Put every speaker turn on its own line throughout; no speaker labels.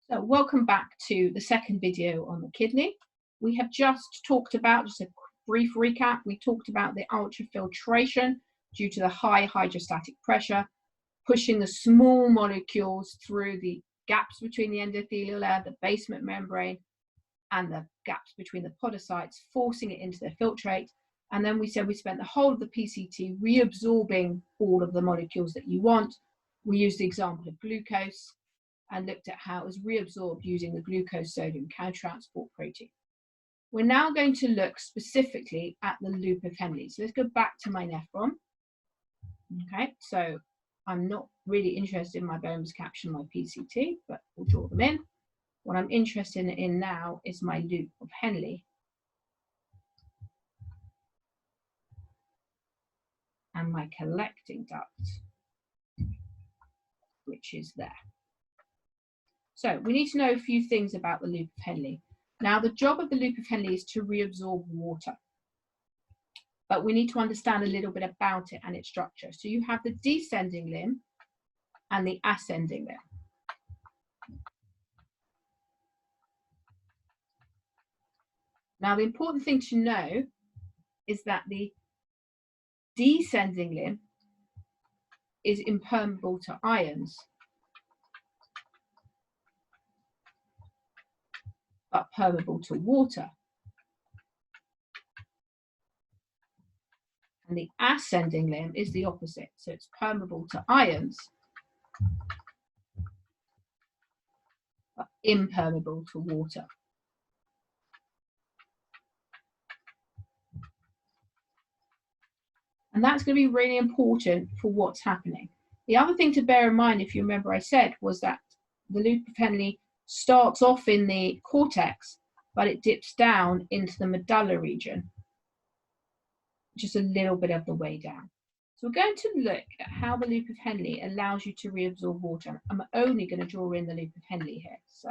So welcome back to the second video on the kidney. We have just talked about, just a brief recap, we talked about the ultrafiltration due to the high hydrostatic pressure, pushing the small molecules through the gaps between the endothelial layer, the basement membrane, and the gaps between the podocytes, forcing it into the filtrate. And then we said we spent the whole of the PCT reabsorbing all of the molecules that you want. We used the example of glucose and looked at how it was reabsorbed using the glucose-sodium cotransport protein. We're now going to look specifically at the loop of Henle. So let's go back to my nephron. Okay, so I'm not really interested in my Bowman's caption, my PCT, but we'll draw them in. What I'm interested in now is my loop of Henle. And my collecting duct, which is there. So we need to know a few things about the loop of Henle. Now, the job of the loop of Henle is to reabsorb water, but we need to understand a little bit about it and its structure. So you have the descending limb and the ascending limb. Now, the important thing to know is that the descending limb is impermeable to ions, but permeable to water. And the ascending limb is the opposite. So it's permeable to ions, but impermeable to water. And that's going to be really important for what's happening. The other thing to bear in mind, if you remember I said, was that the loop of Henle starts off in the cortex, but it dips down into the medulla region, just a little bit of the way down. So we're going to look at how the loop of Henle allows you to reabsorb water. I'm only going to draw in the loop of Henle here. So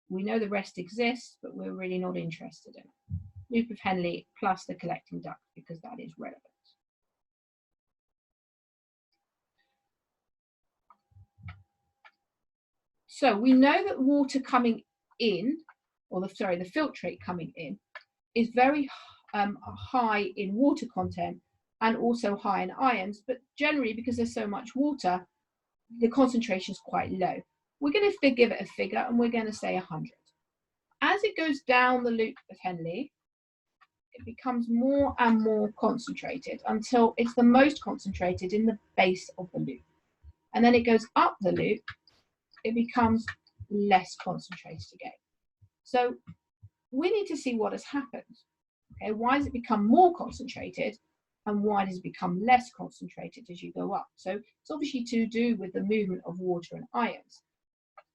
we know the rest exists, but we're really not interested in it. Loop of Henle plus the collecting duct, because that is relevant. So we know that water coming in, or the filtrate coming in, is very high in water content and also high in ions, but generally because there's so much water, the concentration is quite low. We're going to give it a figure and we're going to say 100. As it goes down the loop of Henle, it becomes more and more concentrated until it's the most concentrated in the base of the loop. And then it goes up the loop, it becomes less concentrated again. So we need to see what has happened. Okay, why has it become more concentrated and why does it become less concentrated as you go up? So it's obviously to do with the movement of water and ions.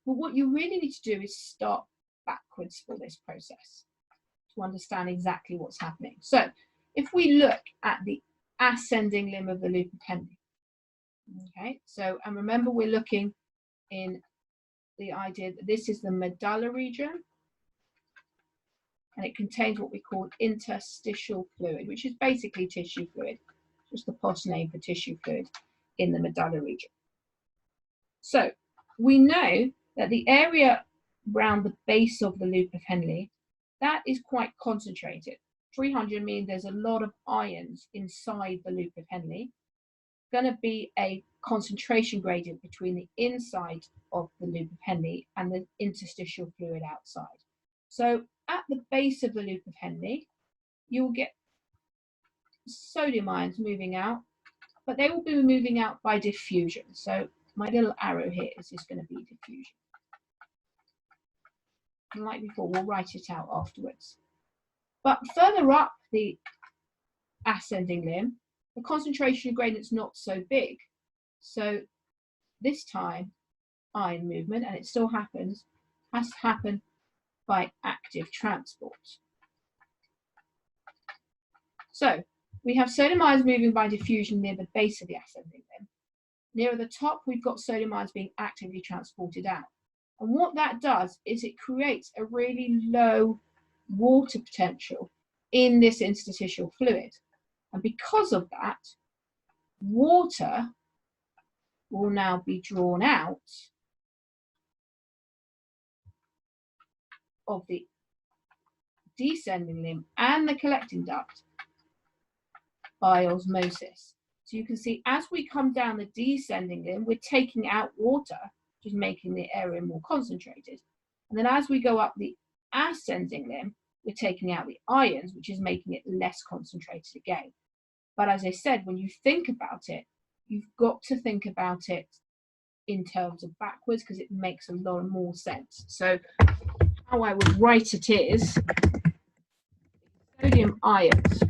But what you really need to do is start backwards for this process to understand exactly what's happening. So if we look at the ascending limb of the loop of Henle, okay, so, and remember we're looking in the idea that this is the medulla region and it contains what we call interstitial fluid, which is basically tissue fluid, just the posh name for tissue fluid in the medulla region. So we know that the area around the base of the loop of Henle, that is quite concentrated. 300 means there's a lot of ions inside the loop of Henle. Going to be a concentration gradient between the inside of the loop of Henle and the interstitial fluid outside. So at the base of the loop of Henle, you'll get sodium ions moving out, but they will be moving out by diffusion. So my little arrow here is just going to be diffusion. And like before, we'll write it out afterwards. But further up the ascending limb, the concentration gradient is not so big. So this time, ion movement, and it still happens, has to happen by active transport. So we have sodium ions moving by diffusion near the base of the ascending limb. Nearer the top, we've got sodium ions being actively transported out. And what that does is it creates a really low water potential in this interstitial fluid. And because of that, water will now be drawn out of the descending limb and the collecting duct by osmosis. So you can see as we come down the descending limb, we're taking out water, which is making the area more concentrated. And then as we go up the ascending limb, we're taking out the ions, which is making it less concentrated again. But as I said, when you think about it, you've got to think about it in terms of backwards, because it makes a lot more sense. So how I would write it is sodium ions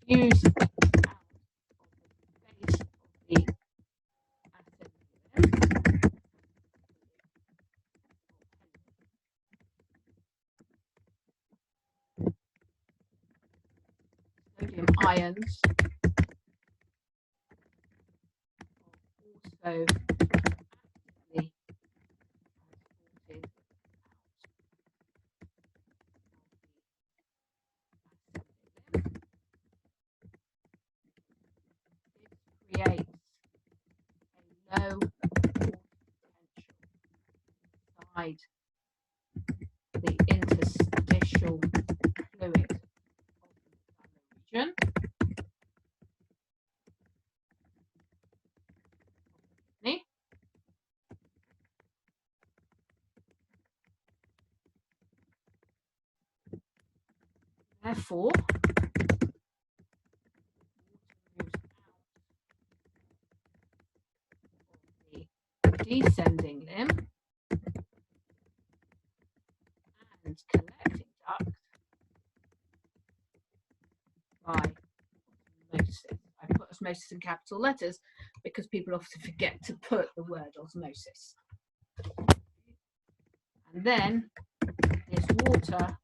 diffuse out of the base of the ascending limb. Sodium ions are also actively transported creates a low water potential inside the interstitial fluid of the region. Therefore, descending limb and collecting duct by osmosis. I put osmosis in capital letters because people often forget to put the word osmosis. And then this water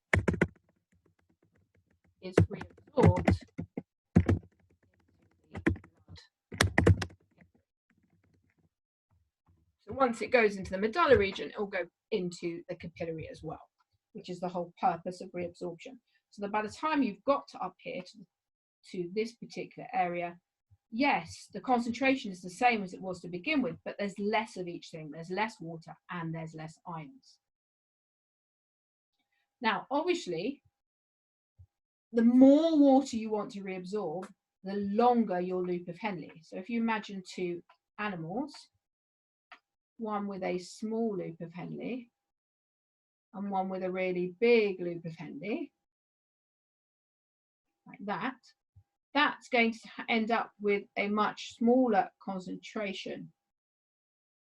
is reabsorbed into the blood. So once it goes into the medulla region, it will go into the capillary as well, which is the whole purpose of reabsorption. So that by the time you've got up here to this particular area, yes, the concentration is the same as it was to begin with, but there's less of each thing. There's less water and there's less ions. Now, obviously, the more water you want to reabsorb, the longer your loop of Henle. So if you imagine two animals, one with a small loop of Henle and one with a really big loop of Henle, like that, that's going to end up with a much smaller concentration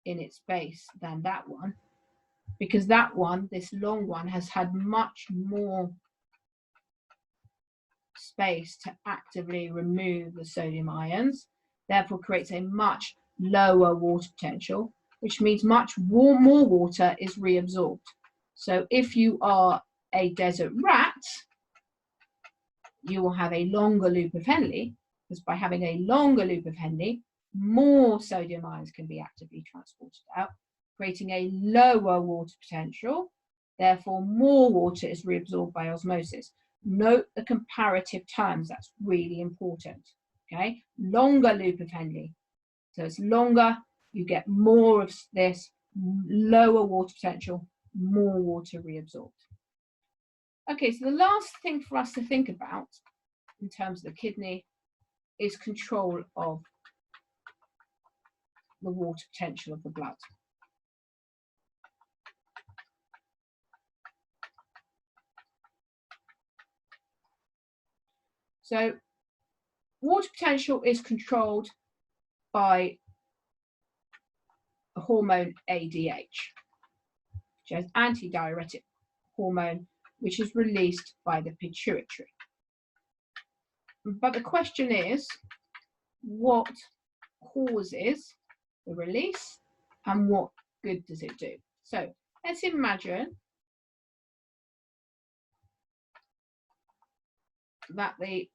in its base than that one, because that one, this long one, has had much more space to actively remove the sodium ions, therefore creates a much lower water potential, which means much more water is reabsorbed. So if you are a desert rat, you will have a longer loop of Henle, because by having a longer loop of Henle, more sodium ions can be actively transported out, creating a lower water potential. Therefore, more water is reabsorbed by osmosis. Note the comparative terms, that's really important. Okay, longer loop of Henle. So it's longer, you get more of this, lower water potential, more water reabsorbed. Okay, so the last thing for us to think about in terms of the kidney is control of the water potential of the blood. So water potential is controlled by a hormone ADH, which is antidiuretic hormone, which is released by the pituitary. But the question is, what causes the release and what good does it do? So let's imagine that the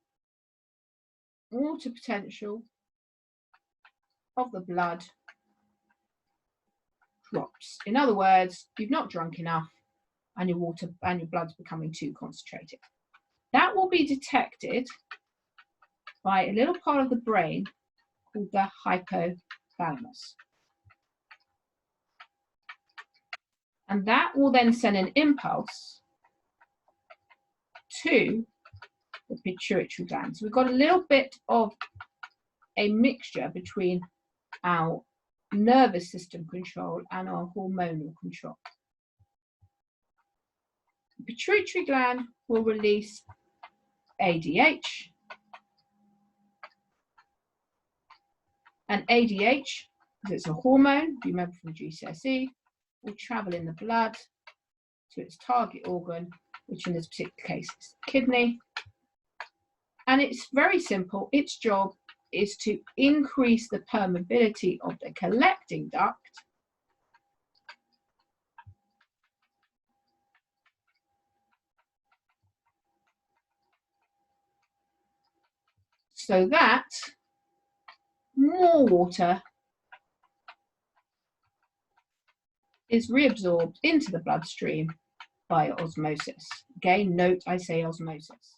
water potential of the blood drops. In other words, you've not drunk enough and your water and your blood's becoming too concentrated. That will be detected by a little part of the brain called the hypothalamus. And that will then send an impulse to the pituitary gland. So we've got a little bit of a mixture between our nervous system control and our hormonal control. The pituitary gland will release ADH, and ADH, because it's a hormone, you remember from GCSE, will travel in the blood to its target organ, which in this particular case is the kidney. And it's very simple. Its job is to increase the permeability of the collecting duct so that more water is reabsorbed into the bloodstream by osmosis. Again, note I say osmosis.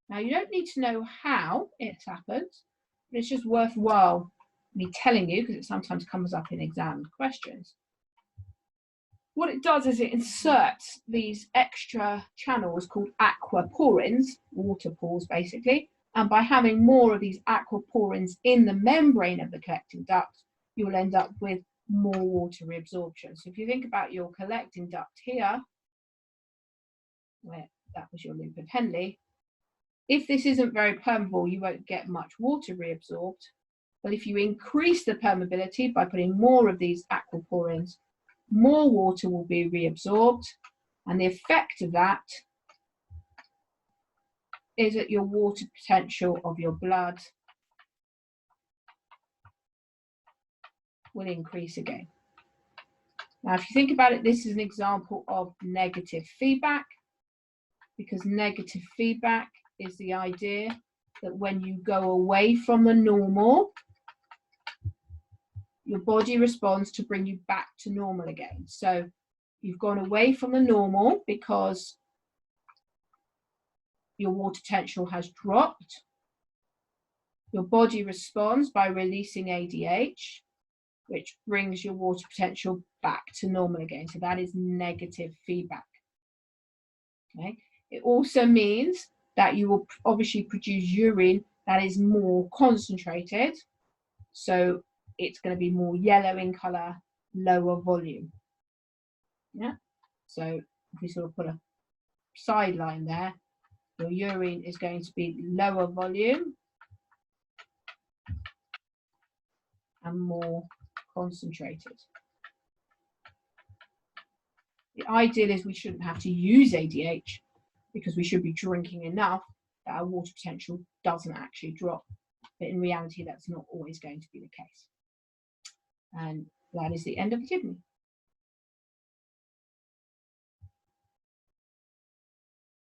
Now, you don't need to know how it happens, but it's just worthwhile me telling you because it sometimes comes up in exam questions. What it does is it inserts these extra channels called aquaporins, water pores basically, and by having more of these aquaporins in the membrane of the collecting duct, you'll end up with more water reabsorption. So if you think about your collecting duct here, where that was your loop of Henle, if this isn't very permeable, you won't get much water reabsorbed. But if you increase the permeability by putting more of these aquaporins, more water will be reabsorbed, and the effect of that is that your water potential of your blood will increase again. Now, if you think about it, this is an example of negative feedback, because negative feedback is the idea that when you go away from the normal, your body responds to bring you back to normal again. So you've gone away from the normal because your water potential has dropped. Your body responds by releasing ADH, which brings your water potential back to normal again. So that is negative feedback. Okay. It also means that you will obviously produce urine that is more concentrated. So it's going to be more yellow in colour, lower volume. Yeah. So if we sort of put a sideline there, your urine is going to be lower volume and more concentrated. The ideal is we shouldn't have to use ADH because we should be drinking enough that our water potential doesn't actually drop. But in reality, that's not always going to be the case. And that is the end of the kidney.